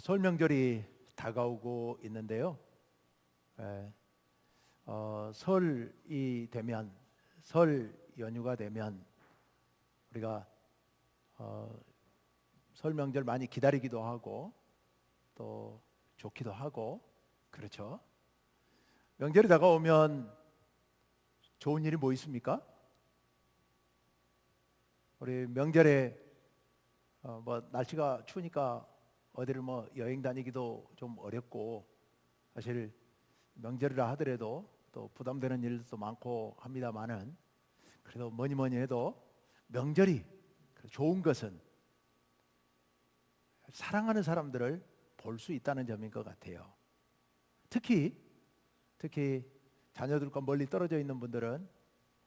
설 명절이 다가오고 있는데요. 예, 설이 되면, 설 연휴가 되면 우리가 설 명절 많이 기다리기도 하고 또 좋기도 하고 그렇죠. 명절이 다가오면 좋은 일이 뭐 있습니까? 우리 명절에 날씨가 추우니까 어디를 여행 다니기도 좀 어렵고, 사실 명절이라 하더라도 또 부담되는 일도 많고 합니다만은, 그래도 뭐니 해도 명절이 좋은 것은 사랑하는 사람들을 볼 수 있다는 점인 것 같아요. 특히 자녀들과 멀리 떨어져 있는 분들은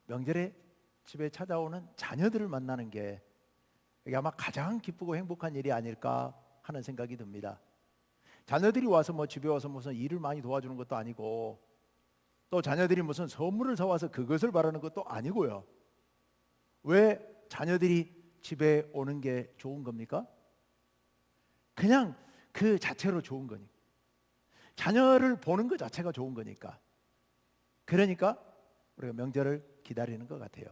명절에 집에 찾아오는 자녀들을 만나는 게 이게 아마 가장 기쁘고 행복한 일이 아닐까 하는 생각이 듭니다. 자녀들이 와서 집에 와서 무슨 일을 많이 도와주는 것도 아니고, 또 자녀들이 무슨 선물을 사와서 그것을 바라는 것도 아니고요. 왜 자녀들이 집에 오는 게 좋은 겁니까? 그냥 그 자체로 좋은 거니까. 자녀를 보는 것 자체가 좋은 거니까. 그러니까 우리가 명절을 기다리는 것 같아요.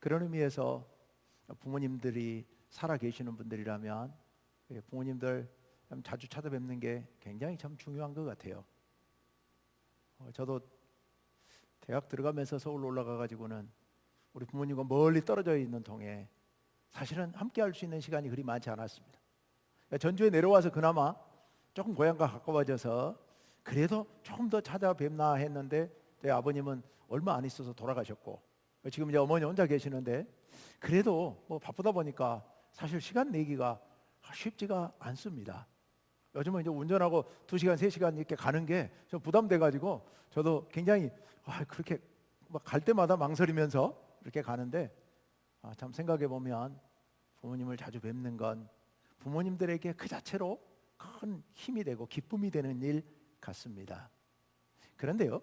그런 의미에서 부모님들이 살아 계시는 분들이라면 부모님들 자주 찾아뵙는 게 굉장히 참 중요한 것 같아요. 저도 대학 들어가면서 서울로 올라가 가지고는 우리 부모님과 멀리 떨어져 있는 통에 사실은 함께 할 수 있는 시간이 그리 많지 않았습니다. 전주에 내려와서 그나마 조금 고향과 가까워져서 그래도 조금 더 찾아뵙나 했는데, 제 아버님은 얼마 안 있어서 돌아가셨고 지금 이제 어머니 혼자 계시는데, 그래도 바쁘다 보니까 사실 시간 내기가 쉽지가 않습니다. 요즘은 이제 운전하고 2시간, 3시간 이렇게 가는 게 좀 부담돼 가지고 저도 굉장히 그렇게 갈 때마다 망설이면서 이렇게 가는데, 참 생각해 보면 부모님을 자주 뵙는 건 부모님들에게 그 자체로 큰 힘이 되고 기쁨이 되는 일 같습니다. 그런데요,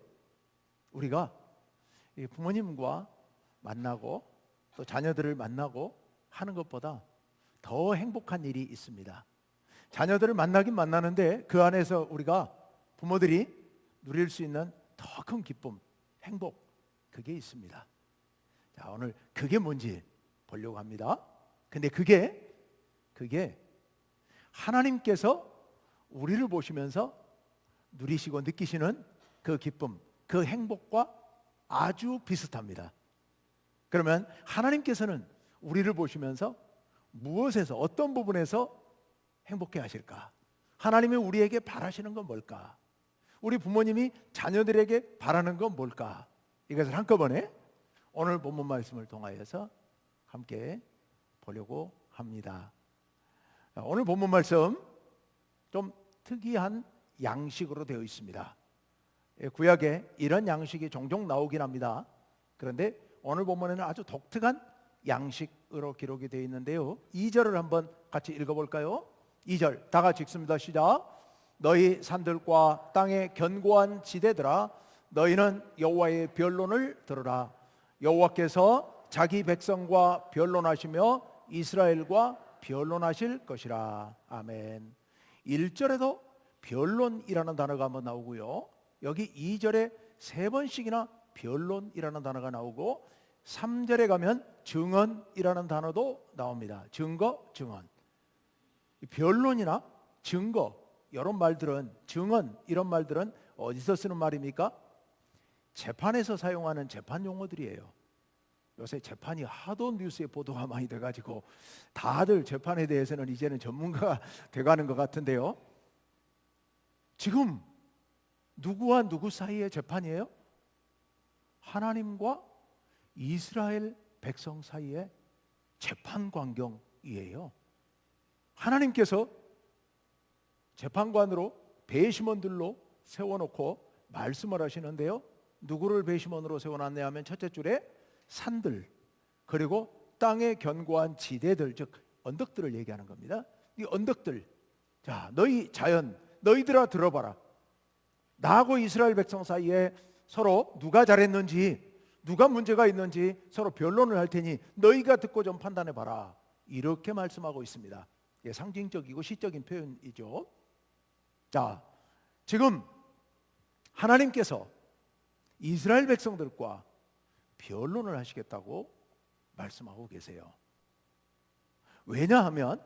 우리가 부모님과 만나고 또 자녀들을 만나고 하는 것보다 더 행복한 일이 있습니다. 자녀들을 만나긴 만나는데 그 안에서 우리가 부모들이 누릴 수 있는 더 큰 기쁨, 행복, 그게 있습니다. 자, 오늘 그게 뭔지 보려고 합니다. 근데 그게 하나님께서 우리를 보시면서 누리시고 느끼시는 그 기쁨, 그 행복과 아주 비슷합니다. 그러면 하나님께서는 우리를 보시면서 무엇에서, 어떤 부분에서 행복해 하실까? 하나님이 우리에게 바라시는 건 뭘까? 우리 부모님이 자녀들에게 바라는 건 뭘까? 이것을 한꺼번에 오늘 본문 말씀을 통하여서 함께 보려고 합니다. 오늘 본문 말씀 좀 특이한 양식으로 되어 있습니다. 구약에 이런 양식이 종종 나오긴 합니다. 그런데 오늘 본문에는 아주 독특한 양식으로 기록이 되어 있는데요, 2절을 한번 같이 읽어볼까요? 2절 다 같이 읽습니다. 시작. 너희 산들과 땅의 견고한 지대들아, 너희는 여호와의 변론을 들으라. 여호와께서 자기 백성과 변론하시며 이스라엘과 변론하실 것이라. 아멘. 1절에도 변론이라는 단어가 한번 나오고요, 여기 2절에 3번씩이나 변론이라는 단어가 나오고 3절에 가면 증언이라는 단어도 나옵니다. 증거, 증언. 변론이나 증거 이런 말들은, 증언 이런 말들은 어디서 쓰는 말입니까? 재판에서 사용하는 재판 용어들이에요. 요새 재판이 하도 뉴스에 보도가 많이 돼가지고 다들 재판에 대해서는 이제는 전문가가 돼가는 것 같은데요, 지금 누구와 누구 사이의 재판이에요? 하나님과 이스라엘 백성 사이의 재판 광경이에요. 하나님께서 재판관으로 배심원들로 세워놓고 말씀을 하시는데요, 누구를 배심원으로 세워놨냐 하면 첫째 줄에 산들, 그리고 땅의 견고한 지대들, 즉 언덕들을 얘기하는 겁니다. 이 언덕들, 자, 너희 자연, 너희들아 들어봐라. 나하고 이스라엘 백성 사이에 서로 누가 잘했는지, 누가 문제가 있는지 서로 변론을 할 테니 너희가 듣고 좀 판단해봐라. 이렇게 말씀하고 있습니다. 상징적이고 시적인 표현이죠. 자, 지금 하나님께서 이스라엘 백성들과 변론을 하시겠다고 말씀하고 계세요. 왜냐하면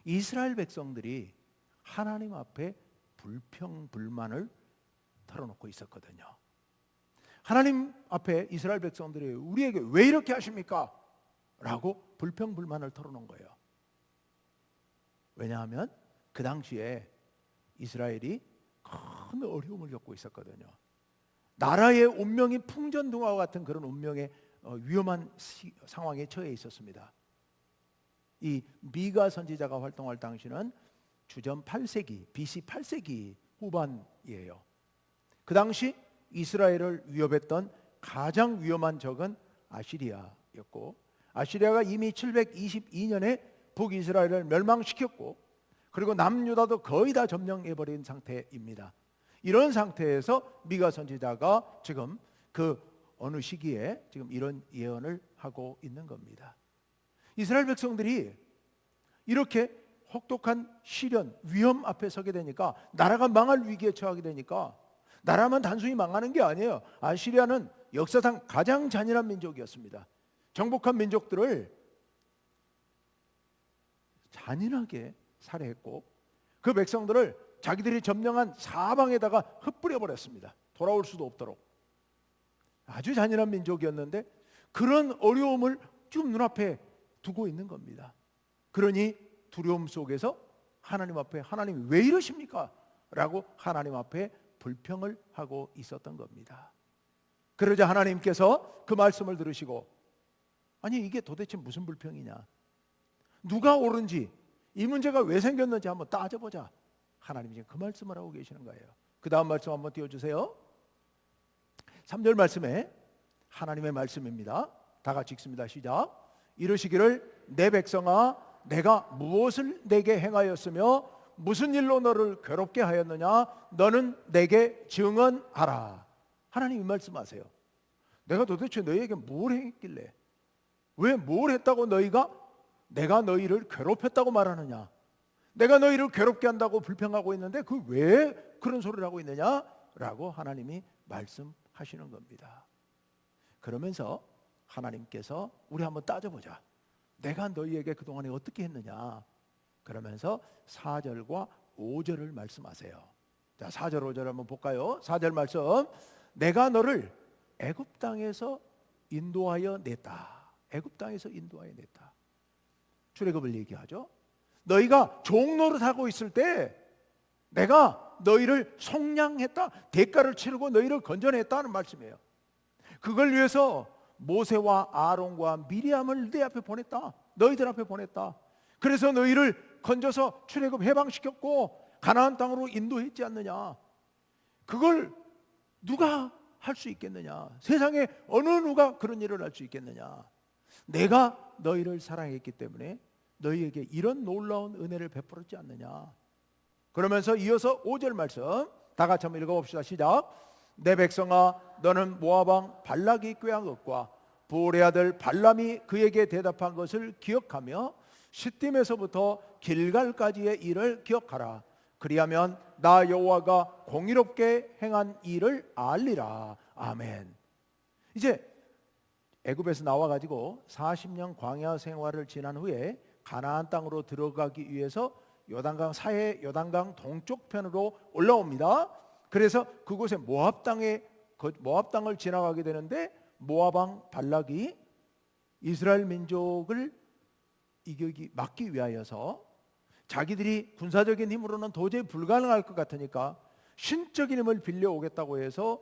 이스라엘 백성들이 하나님 앞에 불평불만을 털어놓고 있었거든요. 하나님 앞에 이스라엘 백성들이 우리에게 왜 이렇게 하십니까? 라고 불평불만을 털어놓은 거예요. 왜냐하면 그 당시에 이스라엘이 큰 어려움을 겪고 있었거든요. 나라의 운명이 풍전등화와 같은 그런 운명의 위험한 상황에 처해 있었습니다. 이 미가 선지자가 활동할 당시는 주전 8세기, BC 8세기 후반이에요. 그 당시 이스라엘을 위협했던 가장 위험한 적은 아시리아였고, 아시리아가 이미 722년에 북이스라엘을 멸망시켰고, 그리고 남유다도 거의 다 점령해버린 상태입니다. 이런 상태에서 미가 선지자가 지금 그 어느 시기에 지금 이런 예언을 하고 있는 겁니다. 이스라엘 백성들이 이렇게 혹독한 시련, 위험 앞에 서게 되니까, 나라가 망할 위기에 처하게 되니까, 나라만 단순히 망하는 게 아니에요. 아시리아는 역사상 가장 잔인한 민족이었습니다. 정복한 민족들을 잔인하게 살해했고, 그 백성들을 자기들이 점령한 사방에다가 흩뿌려 버렸습니다. 돌아올 수도 없도록. 아주 잔인한 민족이었는데 그런 어려움을 지금 눈앞에 두고 있는 겁니다. 그러니 두려움 속에서 하나님 앞에, 하나님이 왜 이러십니까? 라고 하나님 앞에 불평을 하고 있었던 겁니다. 그러자 하나님께서 그 말씀을 들으시고, 아니 이게 도대체 무슨 불평이냐, 누가 옳은지, 이 문제가 왜 생겼는지 한번 따져보자. 하나님이 지금 그 말씀을 하고 계시는 거예요. 그 다음 말씀 한번 띄워주세요. 3절 말씀에 하나님의 말씀입니다. 다 같이 읽습니다. 시작. 이르시기를 내 백성아, 내가 무엇을 내게 행하였으며 무슨 일로 너를 괴롭게 하였느냐, 너는 내게 증언하라. 하나님이 말씀하세요. 내가 도대체 너희에게 뭘 행했길래, 왜 뭘 했다고 내가 너희를 괴롭혔다고 말하느냐, 내가 너희를 괴롭게 한다고 불평하고 있는데 그 왜 그런 소리를 하고 있느냐라고 하나님이 말씀하시는 겁니다. 그러면서 하나님께서 우리 한번 따져보자. 내가 너희에게 그동안에 어떻게 했느냐. 그러면서 4절과 5절을 말씀하세요. 자, 4절 5절 한번 볼까요? 4절 말씀. 내가 너를 애굽 땅에서 인도하여 냈다. 애굽 땅에서 인도하여 냈다. 출애굽을 얘기하죠. 너희가 종노릇 하고 있을 때 내가 너희를 속량했다, 대가를 치르고 너희를 건져냈다는 말씀이에요. 그걸 위해서 모세와 아론과 미리암을 내 앞에 보냈다. 너희들 앞에 보냈다. 그래서 너희를 건져서 출애굽 해방시켰고 가나안 땅으로 인도했지 않느냐. 그걸 누가 할 수 있겠느냐. 세상에 어느 누가 그런 일을 할 수 있겠느냐. 내가 너희를 사랑했기 때문에 너희에게 이런 놀라운 은혜를 베풀었지 않느냐. 그러면서 이어서 5절 말씀 다 같이 한번 읽어봅시다. 시작. 내 백성아, 너는 모압 왕 발락이 꾀한 것과 보올의 아들 발람이 그에게 대답한 것을 기억하며 시딤에서부터 길갈까지의 일을 기억하라. 그리하면 나 여호와가 공의롭게 행한 일을 알리라. 아멘. 이제 애굽에서 나와가지고 40년 광야 생활을 지난 후에 가나안 땅으로 들어가기 위해서 요단강 사해, 요단강 동쪽 편으로 올라옵니다. 그래서 그곳에 모압 땅을 지나가게 되는데, 모압 왕 발락이 이스라엘 민족을 막기 위하여서 자기들이 군사적인 힘으로는 도저히 불가능할 것 같으니까 신적인 힘을 빌려오겠다고 해서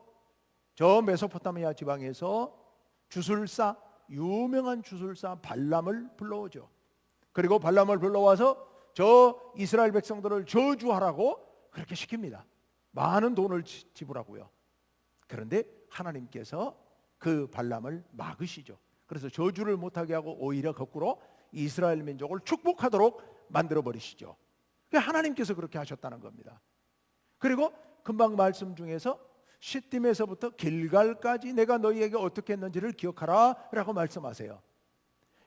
저 메소포타미아 지방에서 유명한 주술사 발람을 불러오죠. 그리고 발람을 불러와서 저 이스라엘 백성들을 저주하라고 그렇게 시킵니다. 많은 돈을 지불하고요. 그런데 하나님께서 그 발람을 막으시죠. 그래서 저주를 못하게 하고 오히려 거꾸로 이스라엘 민족을 축복하도록 만들어 버리시죠. 하나님께서 그렇게 하셨다는 겁니다. 그리고 금방 말씀 중에서 시딤에서부터 길갈까지 내가 너희에게 어떻게 했는지를 기억하라 라고 말씀하세요.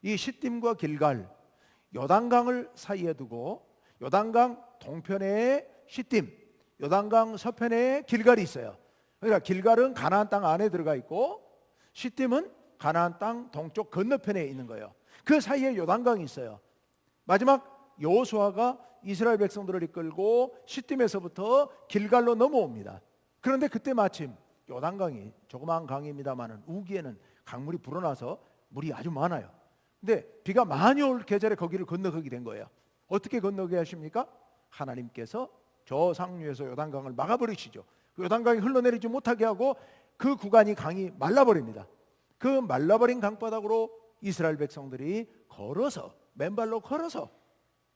이 시딤과 길갈, 요단강을 사이에 두고 요단강 동편에 시딤, 요단강 서편에 길갈이 있어요. 그러니까 길갈은 가나안 땅 안에 들어가 있고 시딤은 가나안 땅 동쪽 건너편에 있는 거예요. 그 사이에 요단강이 있어요. 마지막 여호수아가 이스라엘 백성들을 이끌고 시딤에서부터 길갈로 넘어옵니다. 그런데 그때 마침 요단강이 조그마한 강입니다만은 우기에는 강물이 불어나서 물이 아주 많아요. 근데 비가 많이 올 계절에 거기를 건너가게 된 거예요. 어떻게 건너게 하십니까? 하나님께서 저 상류에서 요단강을 막아버리시죠. 그 요단강이 흘러내리지 못하게 하고 그 구간이 강이 말라버립니다. 그 말라버린 강바닥으로 이스라엘 백성들이 걸어서, 맨발로 걸어서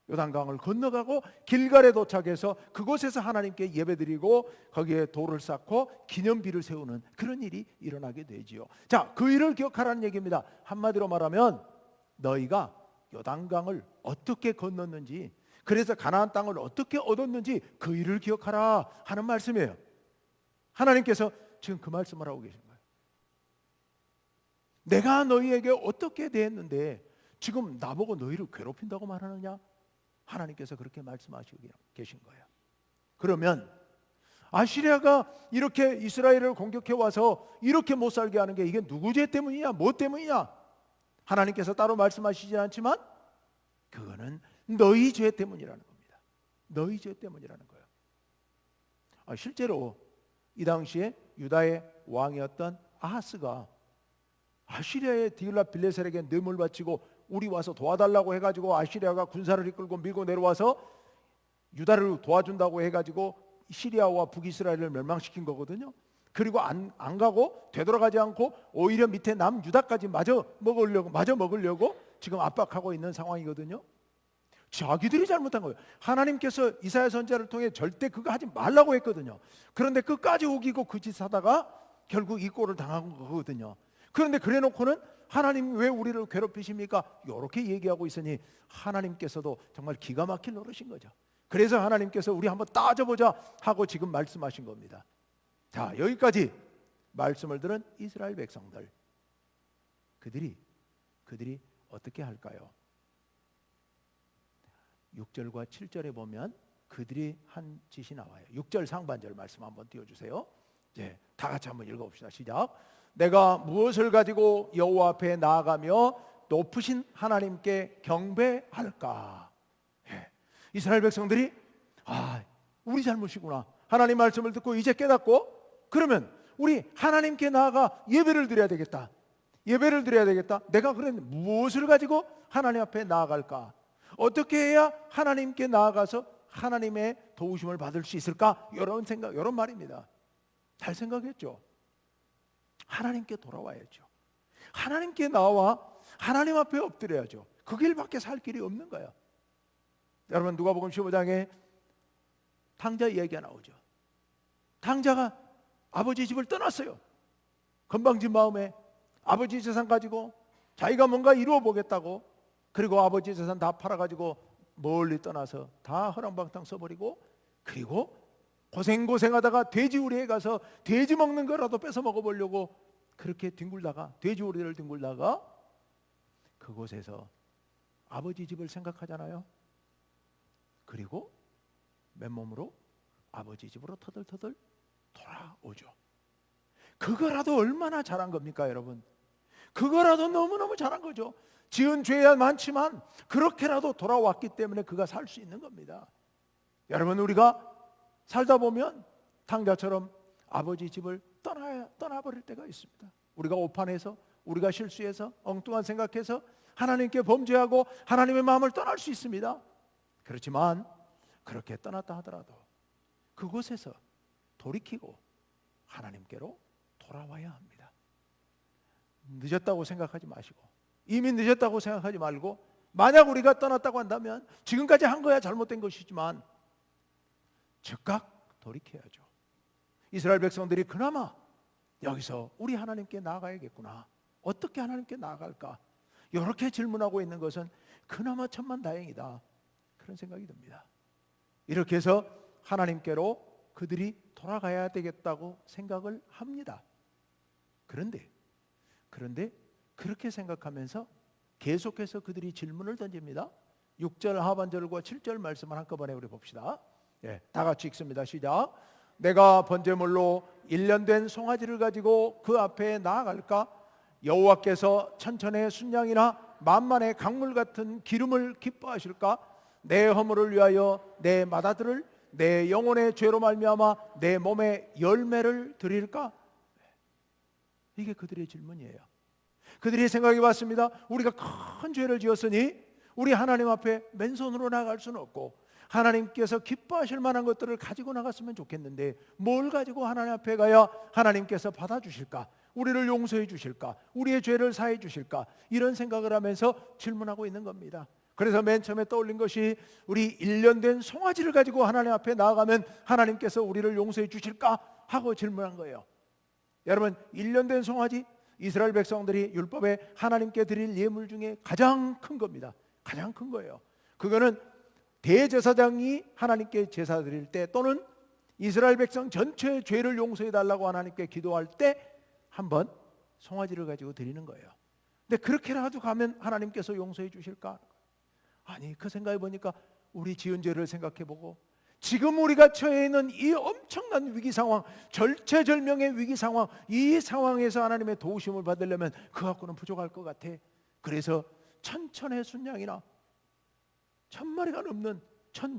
요단강을 건너가고 길갈에 도착해서 그곳에서 하나님께 예배드리고 거기에 돌을 쌓고 기념비를 세우는 그런 일이 일어나게 되지요. 자, 그 일을 기억하라는 얘기입니다. 한마디로 말하면 너희가 요단강을 어떻게 건넜는지, 그래서 가나안 땅을 어떻게 얻었는지 그 일을 기억하라 하는 말씀이에요. 하나님께서 지금 그 말씀을 하고 계신 거예요. 내가 너희에게 어떻게 대했는데 지금 나보고 너희를 괴롭힌다고 말하느냐? 하나님께서 그렇게 말씀하시고 계신 거예요. 그러면 아시리아가 이렇게 이스라엘을 공격해 와서 이렇게 못 살게 하는 게 이게 누구 죄 때문이냐, 뭐 때문이냐? 하나님께서 따로 말씀하시지 않지만 그거는 너희 죄 때문이라는 겁니다. 너희 죄 때문이라는 거예요. 실제로 이 당시에 유다의 왕이었던 아하스가 아시리아의 디글랏빌레셀에게 뇌물 바치고 우리 와서 도와달라고 해가지고 아시리아가 군사를 이끌고 밀고 내려와서 유다를 도와준다고 해가지고 시리아와 북이스라엘을 멸망시킨 거거든요. 그리고 안 가고 되돌아가지 않고 오히려 밑에 남유다까지 마저 먹으려고 지금 압박하고 있는 상황이거든요. 자기들이 잘못한 거예요. 하나님께서 이사야 선지자를 통해 절대 그거 하지 말라고 했거든요. 그런데 끝까지 우기고 그 짓 하다가 결국 이 꼴을 당한 거거든요. 그런데 그래 놓고는 하나님 왜 우리를 괴롭히십니까? 이렇게 얘기하고 있으니 하나님께서도 정말 기가 막힐 노릇인 거죠. 그래서 하나님께서 우리 한번 따져보자 하고 지금 말씀하신 겁니다. 자, 여기까지 말씀을 들은 이스라엘 백성들, 그들이 어떻게 할까요? 6절과 7절에 보면 그들이 한 짓이 나와요. 6절 상반절 말씀 한번 띄워주세요. 네, 다 같이 한번 읽어봅시다. 시작. 내가 무엇을 가지고 여호와 앞에 나아가며 높으신 하나님께 경배할까? 예. 이스라엘 백성들이 우리 잘못이구나. 하나님 말씀을 듣고 이제 깨닫고 그러면 우리 하나님께 나아가 예배를 드려야 되겠다. 예배를 드려야 되겠다. 내가 그랬는데 무엇을 가지고 하나님 앞에 나아갈까? 어떻게 해야 하나님께 나아가서 하나님의 도우심을 받을 수 있을까? 이런 생각, 이런 말입니다. 잘 생각했죠? 하나님께 돌아와야죠. 하나님께 나와 하나님 앞에 엎드려야죠. 그 길밖에 살 길이 없는 거예요. 여러분 누가복음 15장에 탕자 이야기가 나오죠. 탕자가 아버지 집을 떠났어요. 건방진 마음에 아버지 재산 가지고 자기가 뭔가 이루어 보겠다고, 그리고 아버지 재산 다 팔아가지고 멀리 떠나서 다 허랑방탕 써버리고, 그리고 고생하다가 돼지우리에 가서 돼지 먹는 거라도 뺏어 먹어보려고 그렇게 돼지우리를 뒹굴다가 그곳에서 아버지 집을 생각하잖아요. 그리고 맨몸으로 아버지 집으로 터덜터덜 돌아오죠. 그거라도 얼마나 잘한 겁니까, 여러분? 그거라도 너무너무 잘한 거죠. 지은 죄야 많지만 그렇게라도 돌아왔기 때문에 그가 살 수 있는 겁니다. 여러분, 우리가 살다 보면 탕자처럼 아버지 집을 떠나버릴 때가 있습니다. 우리가 오판해서, 우리가 실수해서, 엉뚱한 생각해서 하나님께 범죄하고 하나님의 마음을 떠날 수 있습니다. 그렇지만 그렇게 떠났다 하더라도 그곳에서 돌이키고 하나님께로 돌아와야 합니다. 늦었다고 생각하지 마시고, 이미 늦었다고 생각하지 말고, 만약 우리가 떠났다고 한다면 지금까지 한 거야 잘못된 것이지만 즉각 돌이켜야죠. 이스라엘 백성들이 그나마 여기서 우리 하나님께 나아가야겠구나, 어떻게 하나님께 나아갈까, 이렇게 질문하고 있는 것은 그나마 천만다행이다, 그런 생각이 듭니다. 이렇게 해서 하나님께로 그들이 돌아가야 되겠다고 생각을 합니다. 그런데 그렇게 생각하면서 계속해서 그들이 질문을 던집니다. 6절 하반절과 7절 말씀을 한꺼번에 우리 봅시다. 예, 다 같이 읽습니다. 시작. 내가 번제물로 1년 된 송아지를 가지고 그 앞에 나아갈까? 여호와께서 천천의 순양이나 만만의 강물 같은 기름을 기뻐하실까? 내 허물을 위하여 내 맏아들을 내 영혼의 죄로 말미암아 내 몸에 열매를 드릴까? 이게 그들의 질문이에요. 그들이 생각해 봤습니다. 우리가 큰 죄를 지었으니 우리 하나님 앞에 맨손으로 나갈 수는 없고 하나님께서 기뻐하실 만한 것들을 가지고 나갔으면 좋겠는데 뭘 가지고 하나님 앞에 가야 하나님께서 받아주실까? 우리를 용서해 주실까? 우리의 죄를 사해 주실까? 이런 생각을 하면서 질문하고 있는 겁니다. 그래서 맨 처음에 떠올린 것이 우리 1년 된 송아지를 가지고 하나님 앞에 나아가면 하나님께서 우리를 용서해 주실까? 하고 질문한 거예요. 여러분, 1년 된 송아지, 이스라엘 백성들이 율법에 하나님께 드릴 예물 중에 가장 큰 겁니다. 가장 큰 거예요. 그거는 대제사장이 하나님께 제사 드릴 때 또는 이스라엘 백성 전체의 죄를 용서해 달라고 하나님께 기도할 때 한번 송아지를 가지고 드리는 거예요. 근데 그렇게라도 가면 하나님께서 용서해 주실까? 아니, 그 생각해 보니까 우리 지은 죄를 생각해 보고 지금 우리가 처해 있는 이 엄청난 위기 상황, 절체절명의 위기 상황, 이 상황에서 하나님의 도우심을 받으려면 그 갖고는 부족할 것 같아. 그래서 천천의 순양이나 1000마리가 넘는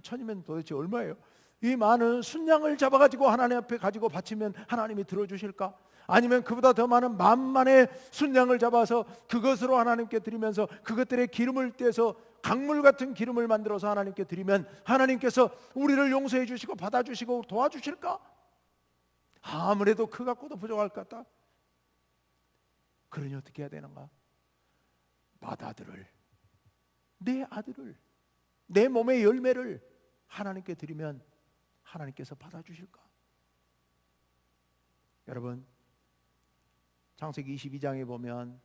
천이면 도대체 얼마예요? 이 많은 순양을 잡아가지고 하나님 앞에 가지고 바치면 하나님이 들어주실까? 아니면 그보다 더 많은 만만의 순양을 잡아서 그것으로 하나님께 드리면서 그것들의 기름을 떼서 강물 같은 기름을 만들어서 하나님께 드리면 하나님께서 우리를 용서해 주시고 받아주시고 도와주실까? 아무래도 그 갖고도 부족할 것 같다. 그러니 어떻게 해야 되는가? 맏아들을, 내 아들을, 내 몸의 열매를 하나님께 드리면 하나님께서 받아주실까? 여러분, 창세기 22장에 보면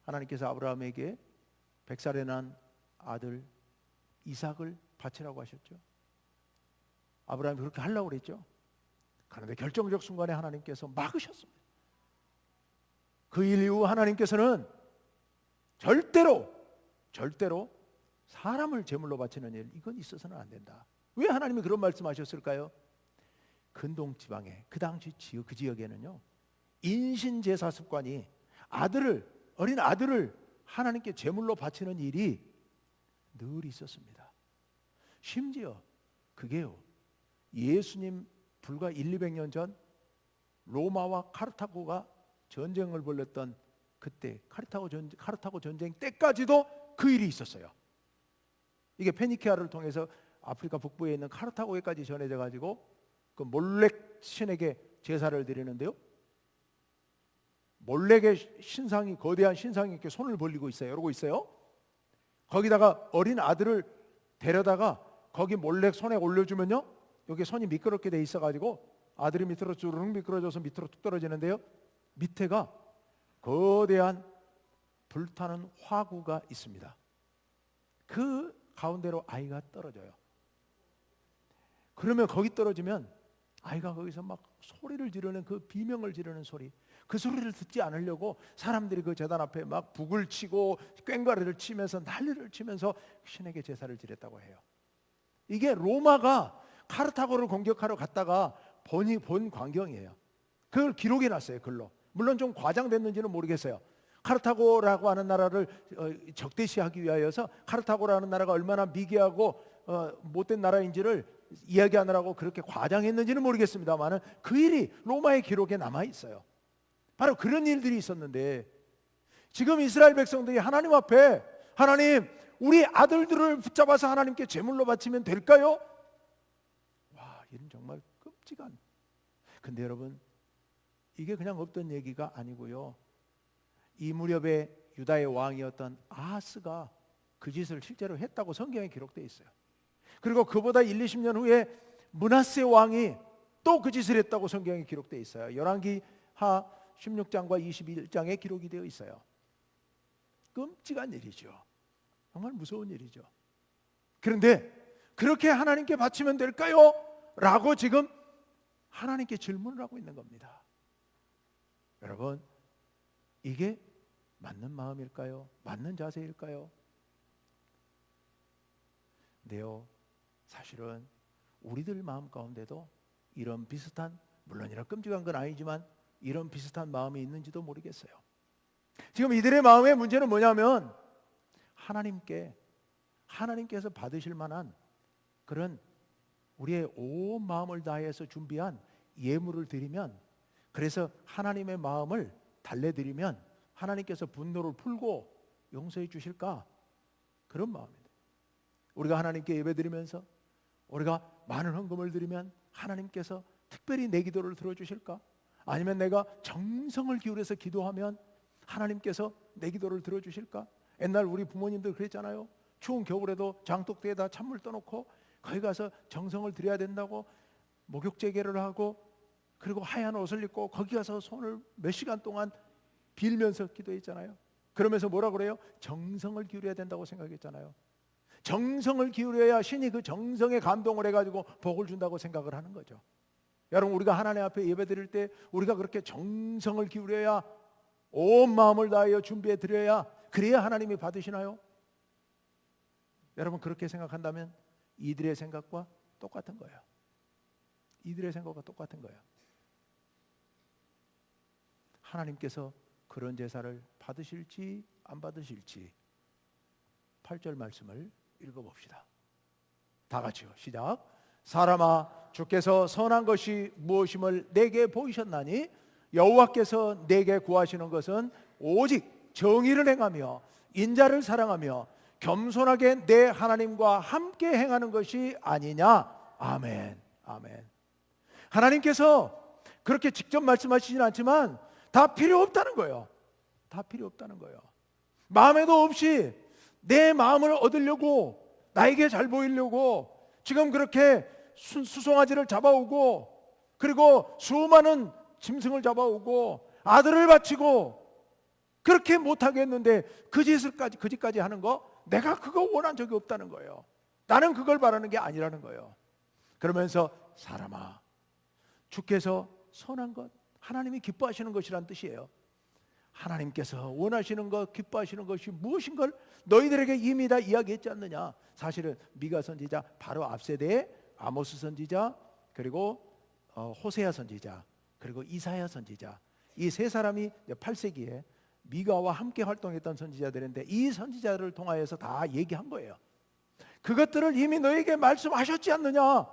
하나님께서 아브라함에게 100살에 난 아들 이삭을 바치라고 하셨죠. 아브라함이 그렇게 하려고 그랬죠. 그런데 결정적 순간에 하나님께서 막으셨습니다. 그 일 이후 하나님께서는 절대로 사람을 제물로 바치는 일, 이건 있어서는 안 된다. 왜 하나님이 그런 말씀하셨을까요? 근동 지방에 그 당시 그 지역에는요, 인신제사 습관이 어린 아들을 하나님께 제물로 바치는 일이 늘 있었습니다. 심지어 그게요, 예수님 불과 200년 전 로마와 카르타고가 전쟁을 벌였던 그때 카르타고 전쟁 때까지도 그 일이 있었어요. 이게 페니키아를 통해서 아프리카 북부에 있는 카르타고에까지 전해져 가지고 그 몰렉 신에게 제사를 드리는데요, 몰렉의 신상이, 거대한 신상이 이렇게 손을 벌리고 있어요. 이러고 있어요. 거기다가 어린 아들을 데려다가 거기 몰렉 손에 올려주면요, 여기 손이 미끄럽게 돼 있어가지고 아들이 밑으로 주르륵 미끄러져서 밑으로 뚝 떨어지는데요, 밑에가 거대한 불타는 화구가 있습니다. 그 가운데로 아이가 떨어져요. 그러면 거기 떨어지면 아이가 거기서 막 소리를 지르는, 그 비명을 지르는 소리, 그 소리를 듣지 않으려고 사람들이 그 제단 앞에 막 북을 치고 꽹과리를 치면서 난리를 치면서 신에게 제사를 지냈다고 해요. 이게 로마가 카르타고를 공격하러 갔다가 본 광경이에요. 그걸 기록해 놨어요, 글로. 물론 좀 과장됐는지는 모르겠어요. 카르타고라고 하는 나라를 적대시하기 위하여서 카르타고라는 나라가 얼마나 미개하고 못된 나라인지를 이야기하느라고 그렇게 과장했는지는 모르겠습니다만 그 일이 로마의 기록에 남아 있어요. 바로 그런 일들이 있었는데 지금 이스라엘 백성들이 하나님 앞에, 하나님, 우리 아들들을 붙잡아서 하나님께 제물로 바치면 될까요? 와, 이는 정말 끔찍한. 근데 여러분, 이게 그냥 없던 얘기가 아니고요, 이 무렵에 유다의 왕이었던 아하스가 그 짓을 실제로 했다고 성경에 기록되어 있어요. 그리고 그보다 20년 후에 므낫세 왕이 또 그 짓을 했다고 성경에 기록되어 있어요. 열왕기하 16장과 21장에 기록이 되어 있어요. 끔찍한 일이죠. 정말 무서운 일이죠. 그런데 그렇게 하나님께 바치면 될까요? 라고 지금 하나님께 질문을 하고 있는 겁니다. 여러분, 이게 맞는 마음일까요? 맞는 자세일까요? 근데요, 사실은 우리들 마음 가운데도 이런 비슷한, 물론 이런 끔찍한 건 아니지만 이런 비슷한 마음이 있는지도 모르겠어요. 지금 이들의 마음의 문제는 뭐냐면 하나님께서 받으실 만한 그런 우리의 온 마음을 다해서 준비한 예물을 드리면, 그래서 하나님의 마음을 달래드리면 하나님께서 분노를 풀고 용서해 주실까? 그런 마음입니다. 우리가 하나님께 예배드리면서 우리가 많은 헌금을 드리면 하나님께서 특별히 내 기도를 들어주실까? 아니면 내가 정성을 기울여서 기도하면 하나님께서 내 기도를 들어주실까? 옛날 우리 부모님들 그랬잖아요. 추운 겨울에도 장독대에다 찬물 떠놓고 거기 가서 정성을 들여야 된다고 목욕제개를 하고, 그리고 하얀 옷을 입고 거기 가서 손을 몇 시간 동안 빌면서 기도했잖아요. 그러면서 뭐라 그래요? 정성을 기울여야 된다고 생각했잖아요. 정성을 기울여야 신이 그 정성에 감동을 해가지고 복을 준다고 생각을 하는 거죠. 여러분, 우리가 하나님 앞에 예배드릴 때 우리가 그렇게 정성을 기울여야, 온 마음을 다하여 준비해 드려야, 그래야 하나님이 받으시나요? 여러분, 그렇게 생각한다면 이들의 생각과 똑같은 거예요. 이들의 생각과 똑같은 거예요. 하나님께서 그런 제사를 받으실지 안 받으실지 8절 말씀을 읽어봅시다. 다 같이요, 시작. 사람아, 주께서 선한 것이 무엇임을 내게 보이셨나니 여호와께서 내게 구하시는 것은 오직 정의를 행하며 인자를 사랑하며 겸손하게 내 하나님과 함께 행하는 것이 아니냐. 아멘. 아멘. 하나님께서 그렇게 직접 말씀하시진 않지만 다 필요 없다는 거예요. 다 필요 없다는 거예요. 마음에도 없이 내 마음을 얻으려고, 나에게 잘 보이려고 지금 그렇게 수송아지를 잡아오고, 그리고 수많은 짐승을 잡아오고 아들을 바치고 그렇게 못하게 했는데 그 짓까지 하는 거, 내가 그거 원한 적이 없다는 거예요. 나는 그걸 바라는 게 아니라는 거예요. 그러면서 사람아, 주께서 선한 것, 하나님이 기뻐하시는 것이란 뜻이에요. 하나님께서 원하시는 것, 기뻐하시는 것이 무엇인 걸 너희들에게 이미 다 이야기했지 않느냐. 사실은 미가 선지자 바로 앞 세대에 아모스 선지자, 그리고 호세아 선지자, 그리고 이사야 선지자, 이 세 사람이 8세기에 미가와 함께 활동했던 선지자들인데, 이 선지자를 통하여서 다 얘기한 거예요. 그것들을 이미 너희에게 말씀하셨지 않느냐.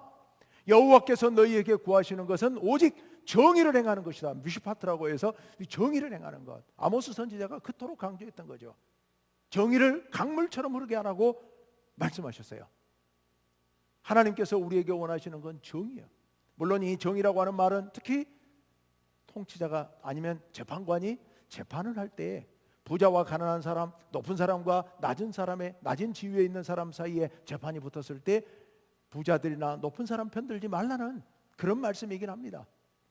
여호와께서 너희에게 구하시는 것은 오직 정의를 행하는 것이다. 뮤시파트라고 해서 정의를 행하는 것. 아모스 선지자가 그토록 강조했던 거죠. 정의를 강물처럼 흐르게 하라고 말씀하셨어요. 하나님께서 우리에게 원하시는 건 정의예요. 물론 이 정의라고 하는 말은 특히 통치자가 아니면 재판관이 재판을 할 때 부자와 가난한 사람, 높은 사람과 낮은 사람의, 낮은 지위에 있는 사람 사이에 재판이 붙었을 때 부자들이나 높은 사람 편들지 말라는 그런 말씀이긴 합니다.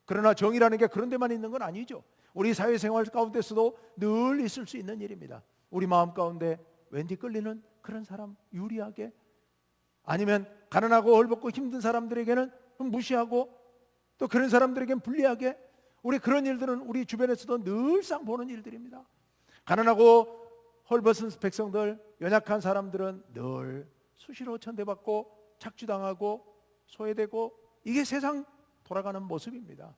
그러나 정의라는 게 그런 데만 있는 건 아니죠. 우리 사회생활 가운데서도 늘 있을 수 있는 일입니다. 우리 마음 가운데 왠지 끌리는 그런 사람 유리하게, 아니면 가난하고 헐벗고 힘든 사람들에게는 무시하고, 또 그런 사람들에게는 불리하게, 우리 그런 일들은 우리 주변에서도 늘상 보는 일들입니다. 가난하고 헐벗은 백성들, 연약한 사람들은 늘 수시로 천대받고 착취당하고 소외되고, 이게 세상 돌아가는 모습입니다.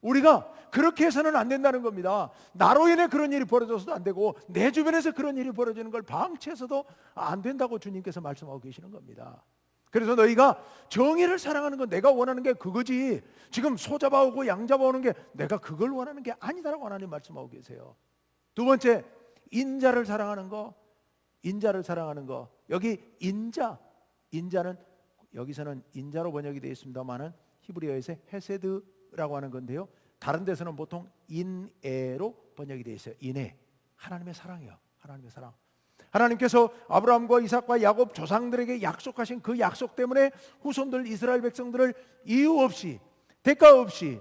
우리가 그렇게 해서는 안 된다는 겁니다. 나로 인해 그런 일이 벌어져서도 안 되고, 내 주변에서 그런 일이 벌어지는 걸 방치해서도 안 된다고 주님께서 말씀하고 계시는 겁니다. 그래서 너희가 정의를 사랑하는 건 내가 원하는 게 그거지, 지금 소 잡아오고 양 잡아오는 게 내가 그걸 원하는 게 아니다라고 하나님 말씀하고 계세요. 두 번째, 인자를 사랑하는 거. 인자를 사랑하는 거. 여기 인자는 여기서는 인자로 번역이 되어 있습니다만은 히브리어에서 헤세드라고 하는 건데요, 다른 데서는 보통 인애로 번역이 되어 있어요. 인애, 하나님의 사랑이요. 하나님의 사랑. 하나님께서 아브라함과 이삭과 야곱 조상들에게 약속하신 그 약속 때문에 후손들 이스라엘 백성들을 이유 없이, 대가 없이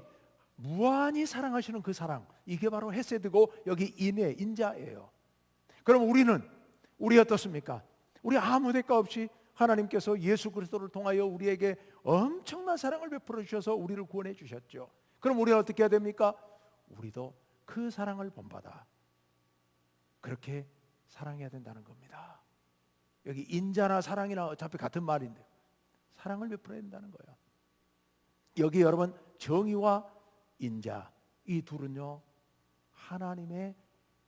무한히 사랑하시는 그 사랑, 이게 바로 헤세드고 여기 인애, 인자예요. 그럼 우리 어떻습니까? 우리 아무 대가 없이 하나님께서 예수 그리스도를 통하여 우리에게 엄청난 사랑을 베풀어 주셔서 우리를 구원해 주셨죠. 그럼 우리는 어떻게 해야 됩니까? 우리도 그 사랑을 본받아 그렇게 사랑해야 된다는 겁니다. 여기 인자나 사랑이나 어차피 같은 말인데 사랑을 베풀어야 된다는 거예요. 여기 여러분 정의와 인자 이 둘은요 하나님의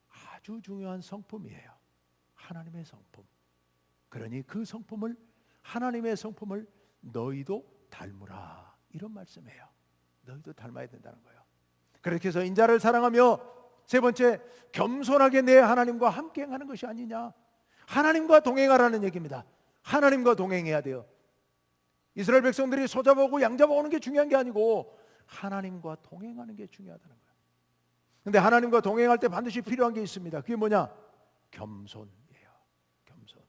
아주 중요한 성품이에요. 하나님의 성품. 그러니 그 성품을 하나님의 성품을 너희도 닮으라 이런 말씀이에요. 너희도 닮아야 된다는 거예요. 그렇게 해서 인자를 사랑하며 세 번째 겸손하게 내 하나님과 함께 행하는 것이 아니냐. 하나님과 동행하라는 얘기입니다. 하나님과 동행해야 돼요. 이스라엘 백성들이 소 잡아오고 양 잡아오는 게 중요한 게 아니고 하나님과 동행하는 게 중요하다는 거예요. 근데 하나님과 동행할 때 반드시 필요한 게 있습니다. 그게 뭐냐? 겸손이에요. 겸손.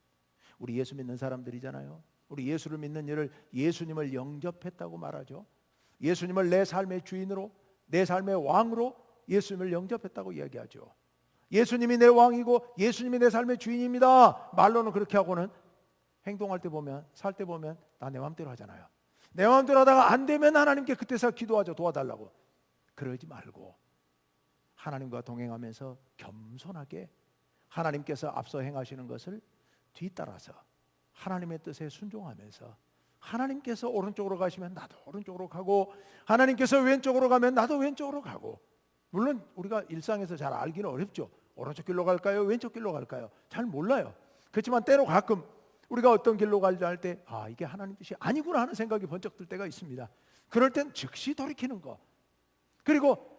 우리 예수 믿는 사람들이잖아요. 우리 예수를 믿는 이를 예수님을 영접했다고 말하죠. 예수님을 내 삶의 주인으로, 내 삶의 왕으로 예수님을 영접했다고 이야기하죠. 예수님이 내 왕이고 예수님이 내 삶의 주인입니다. 말로는 그렇게 하고는 행동할 때 보면, 살 때 보면 나 내 마음대로 하잖아요. 내 마음대로 하다가 안 되면 하나님께 그때서 기도하죠. 도와달라고. 그러지 말고 하나님과 동행하면서 겸손하게 하나님께서 앞서 행하시는 것을 뒤따라서 하나님의 뜻에 순종하면서 하나님께서 오른쪽으로 가시면 나도 오른쪽으로 가고 하나님께서 왼쪽으로 가면 나도 왼쪽으로 가고. 물론 우리가 일상에서 잘 알기는 어렵죠. 오른쪽 길로 갈까요? 왼쪽 길로 갈까요? 잘 몰라요. 그렇지만 때로 가끔 우리가 어떤 길로 갈지 할 때 이게 하나님 뜻이 아니구나 하는 생각이 번쩍 들 때가 있습니다. 그럴 땐 즉시 돌이키는 거. 그리고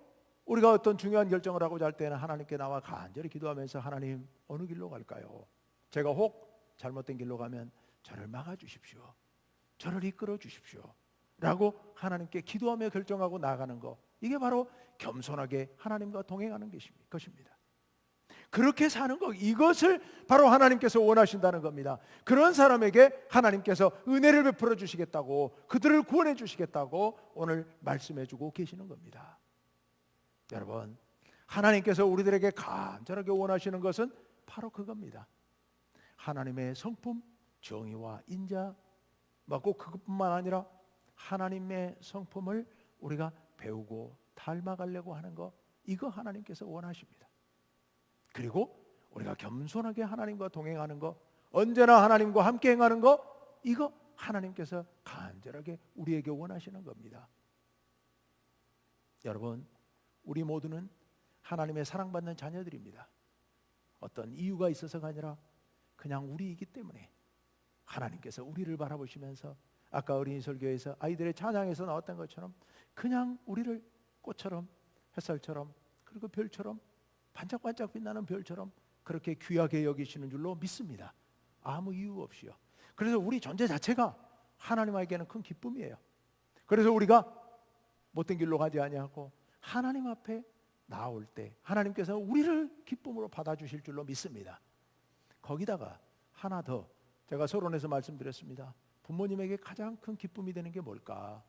우리가 어떤 중요한 결정을 하고자 할 때는 하나님께 나와 간절히 기도하면서 하나님 어느 길로 갈까요? 제가 혹 잘못된 길로 가면 저를 막아주십시오. 저를 이끌어 주십시오 라고 하나님께 기도하며 결정하고 나아가는 거. 이게 바로 겸손하게 하나님과 동행하는 것입니다. 그렇게 사는 것, 이것을 바로 하나님께서 원하신다는 겁니다. 그런 사람에게 하나님께서 은혜를 베풀어 주시겠다고, 그들을 구원해 주시겠다고 오늘 말씀해 주고 계시는 겁니다. 여러분, 하나님께서 우리들에게 간절하게 원하시는 것은 바로 그겁니다. 하나님의 성품, 정의와 인자, 꼭 그것뿐만 아니라 하나님의 성품을 우리가 배우고 닮아가려고 하는 것, 이거 하나님께서 원하십니다. 그리고 우리가 겸손하게 하나님과 동행하는 것, 언제나 하나님과 함께 행하는 것, 이거 하나님께서 간절하게 우리에게 원하시는 겁니다. 여러분, 우리 모두는 하나님의 사랑받는 자녀들입니다. 어떤 이유가 있어서가 아니라 그냥 우리이기 때문에 하나님께서 우리를 바라보시면서 아까 어린이 설교에서 아이들의 찬양에서 나왔던 것처럼 그냥 우리를 꽃처럼 햇살처럼 그리고 별처럼 반짝반짝 빛나는 별처럼 그렇게 귀하게 여기시는 줄로 믿습니다. 아무 이유 없이요. 그래서 우리 존재 자체가 하나님에게는 큰 기쁨이에요. 그래서 우리가 못된 길로 가지 아니하고 하나님 앞에 나올 때 하나님께서 우리를 기쁨으로 받아주실 줄로 믿습니다. 거기다가 하나 더 제가 서론에서 말씀드렸습니다. 부모님에게 가장 큰 기쁨이 되는 게 뭘까?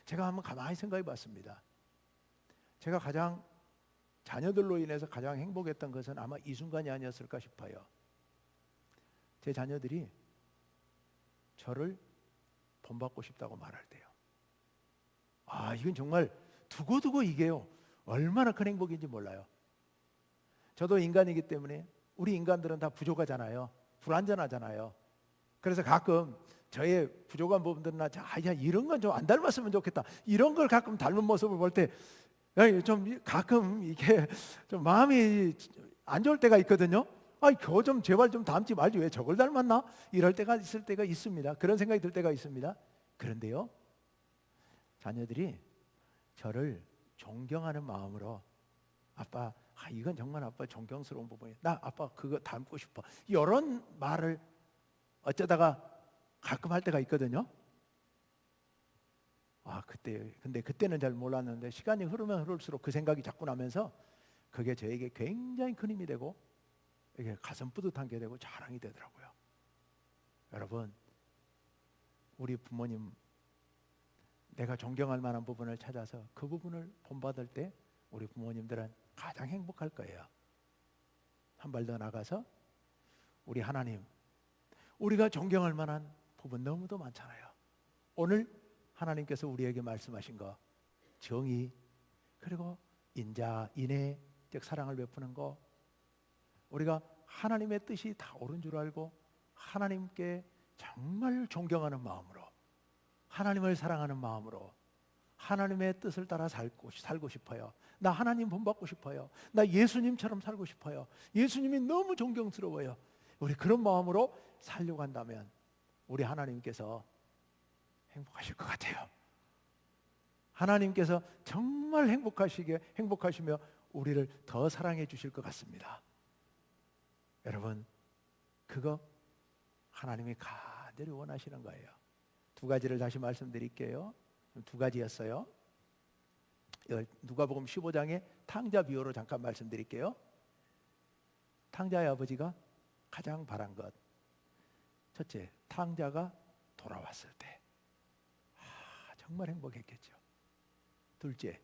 제가 한번 가만히 생각해 봤습니다. 제가 자녀들로 인해서 가장 행복했던 것은 아마 이 순간이 아니었을까 싶어요. 제 자녀들이 저를 본받고 싶다고 말할 때요. 이건 정말 두고두고 이게요, 얼마나 큰 행복인지 몰라요. 저도 인간이기 때문에 우리 인간들은 다 부족하잖아요. 불완전하잖아요. 그래서 가끔 저의 부족한 부분들이나 이런 건 좀 안 닮았으면 좋겠다, 이런 걸 가끔 닮은 모습을 볼 때 좀 가끔 이게 좀 마음이 안 좋을 때가 있거든요. 그거 좀 제발 좀 닮지 말지, 왜 저걸 닮았나? 이럴 때가 있을 때가 있습니다. 그런 생각이 들 때가 있습니다. 그런데요, 자녀들이 저를 존경하는 마음으로 아빠, 이건 정말 아빠 존경스러운 부분이야, 나 아빠 그거 닮고 싶어, 이런 말을 어쩌다가 가끔 할 때가 있거든요. 근데 그때는 잘 몰랐는데 시간이 흐르면 흐를수록 그 생각이 자꾸 나면서 그게 저에게 굉장히 큰 힘이 되고 이게 가슴 뿌듯한 게 되고 자랑이 되더라고요. 여러분, 우리 부모님 내가 존경할 만한 부분을 찾아서 그 부분을 본받을 때 우리 부모님들은 가장 행복할 거예요. 한 발 더 나가서 우리 하나님, 우리가 존경할 만한 부분 너무도 많잖아요. 오늘 하나님께서 우리에게 말씀하신 거, 정의, 그리고 인자, 인애, 즉 사랑을 베푸는 거, 우리가 하나님의 뜻이 다 옳은 줄 알고 하나님께 정말 존경하는 마음으로, 하나님을 사랑하는 마음으로 하나님의 뜻을 따라 살고 싶어요. 나 하나님 본받고 싶어요. 나 예수님처럼 살고 싶어요. 예수님이 너무 존경스러워요. 우리 그런 마음으로 살려고 한다면 우리 하나님께서 행복하실 것 같아요. 하나님께서 정말 행복하시며 우리를 더 사랑해 주실 것 같습니다. 여러분, 그거 하나님이 간절히 원하시는 거예요. 두 가지를 다시 말씀드릴게요. 두 가지였어요. 누가복음 15장의 탕자 비유로 잠깐 말씀드릴게요. 탕자의 아버지가 가장 바란 것, 첫째, 탕자가 돌아왔을 때 정말 행복했겠죠. 둘째,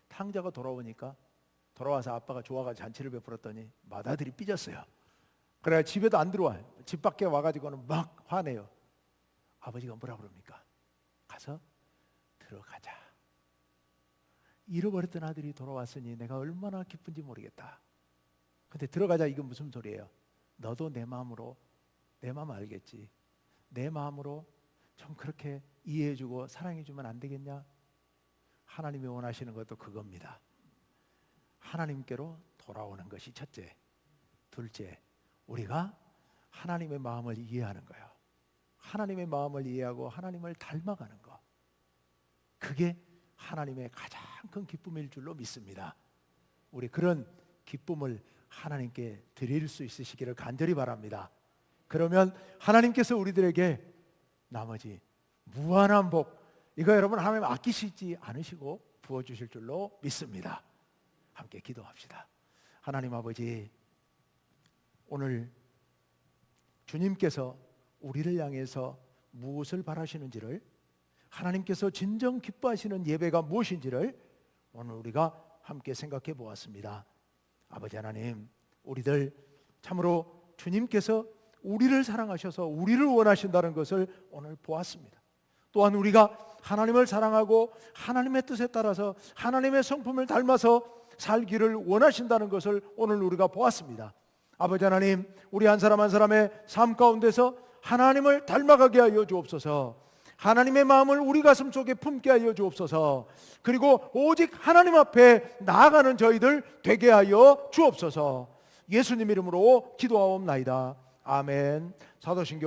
탕자가 돌아오니까 돌아와서 아빠가 좋아가지고 잔치를 베풀었더니 맏아들이 삐졌어요. 그래 집에도 안 들어와요. 집 밖에 와가지고는 막 화내요. 아버지가 뭐라 그럽니까? 가서 들어가자. 잃어버렸던 아들이 돌아왔으니 내가 얼마나 기쁜지 모르겠다. 근데 들어가자 이건 무슨 소리예요? 너도 내 마음으로, 내 마음 알겠지? 내 마음으로 좀 그렇게 이해해주고 사랑해주면 안 되겠냐? 하나님이 원하시는 것도 그겁니다. 하나님께로 돌아오는 것이 첫째. 둘째, 우리가 하나님의 마음을 이해하는 거예요. 하나님의 마음을 이해하고 하나님을 닮아가는 것, 그게 하나님의 가장 큰 기쁨일 줄로 믿습니다. 우리 그런 기쁨을 하나님께 드릴 수 있으시기를 간절히 바랍니다. 그러면 하나님께서 우리들에게 나머지 무한한 복, 이거 여러분 하나님 아끼시지 않으시고 부어주실 줄로 믿습니다. 함께 기도합시다. 하나님 아버지, 오늘 주님께서 우리를 향해서 무엇을 바라시는지를, 하나님께서 진정 기뻐하시는 예배가 무엇인지를 오늘 우리가 함께 생각해 보았습니다. 아버지 하나님, 우리들 참으로 주님께서 우리를 사랑하셔서 우리를 원하신다는 것을 오늘 보았습니다. 또한 우리가 하나님을 사랑하고 하나님의 뜻에 따라서 하나님의 성품을 닮아서 살기를 원하신다는 것을 오늘 우리가 보았습니다. 아버지 하나님, 우리 한 사람 한 사람의 삶 가운데서 하나님을 닮아가게 하여 주옵소서. 하나님의 마음을 우리 가슴 속에 품게 하여 주옵소서. 그리고 오직 하나님 앞에 나아가는 저희들 되게 하여 주옵소서. 예수님 이름으로 기도하옵나이다. 아멘. 사도신경